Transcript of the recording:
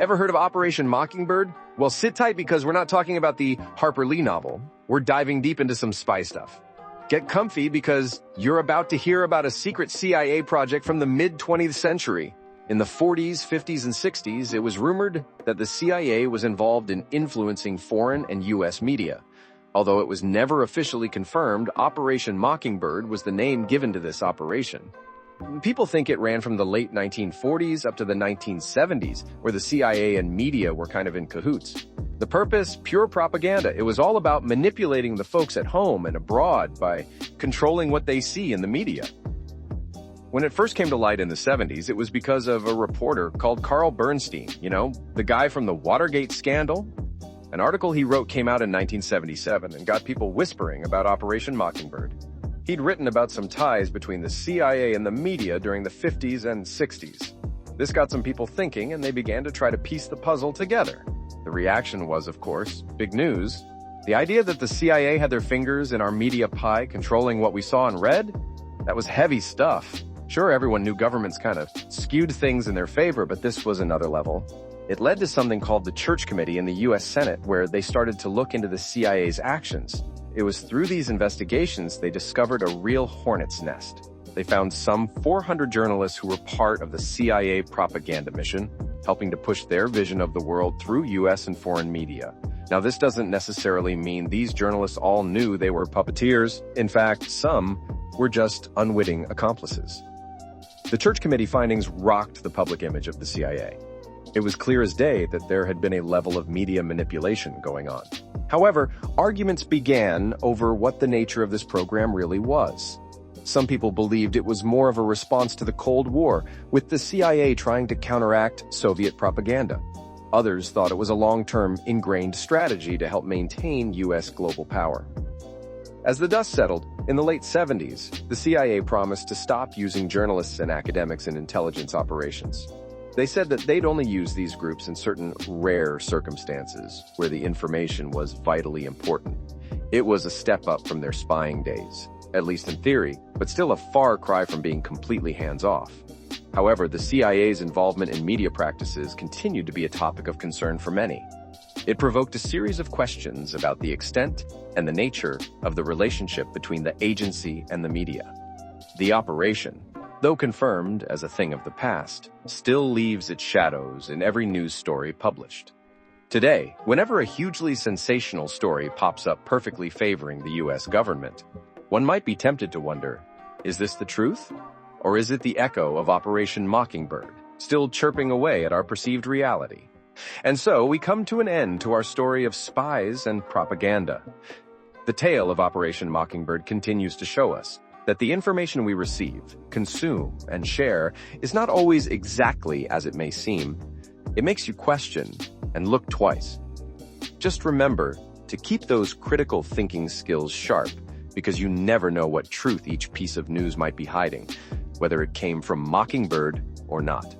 Ever heard of Operation Mockingbird? Well, sit tight because we're not talking about the Harper Lee novel. We're diving deep into some spy stuff. Get comfy because you're about to hear about a secret CIA project from the mid-20th century. In the 40s, 50s, and 60s, it was rumored that the CIA was involved in influencing foreign and U.S. media. Although it was never officially confirmed, Operation Mockingbird was the name given to this operation. People think it ran from the late 1940s up to the 1970s, where the CIA and media were kind of in cahoots. The purpose? Pure propaganda. It was all about manipulating the folks at home and abroad by controlling what they see in the media. When it first came to light in the 70s, it was because of a reporter called Carl Bernstein, the guy from the Watergate scandal. An article he wrote came out in 1977 and got people whispering about Operation Mockingbird. He'd written about some ties between the CIA and the media during the 50s and 60s. This got some people thinking, and they began to try to piece the puzzle together. The reaction was, of course, big news. The idea that the CIA had their fingers in our media pie, controlling what we saw and read, that was heavy stuff. Sure, everyone knew governments kind of skewed things in their favor, but this was another level. It led to something called the Church Committee in the U.S. Senate, where they started to look into the CIA's actions. It was through these investigations they discovered a real hornet's nest. They found some 400 journalists who were part of the CIA propaganda mission, helping to push their vision of the world through U.S. and foreign media. Now, this doesn't necessarily mean these journalists all knew they were puppeteers. In fact, some were just unwitting accomplices. The Church Committee findings rocked the public image of the CIA. It was clear as day that there had been a level of media manipulation going on. However, arguments began over what the nature of this program really was. Some people believed it was more of a response to the Cold War, with the CIA trying to counteract Soviet propaganda. Others thought it was a long-term, ingrained strategy to help maintain U.S. global power. As the dust settled, in the late 70s, the CIA promised to stop using journalists and academics in intelligence operations. They said that they'd only use these groups in certain rare circumstances where the information was vitally important. It was a step up from their spying days, at least in theory, but still a far cry from being completely hands-off. However, the CIA's involvement in media practices continued to be a topic of concern for many. It provoked a series of questions about the extent and the nature of the relationship between the agency and the media. The operation, though confirmed as a thing of the past, still leaves its shadows in every news story published. Today, whenever a hugely sensational story pops up perfectly favoring the U.S. government, one might be tempted to wonder, is this the truth? Or is it the echo of Operation Mockingbird, still chirping away at our perceived reality? And so we come to an end to our story of spies and propaganda. The tale of Operation Mockingbird continues to show us that the information we receive, consume, and share is not always exactly as it may seem. It makes you question and look twice. Just remember to keep those critical thinking skills sharp, because you never know what truth each piece of news might be hiding, whether it came from Mockingbird or not.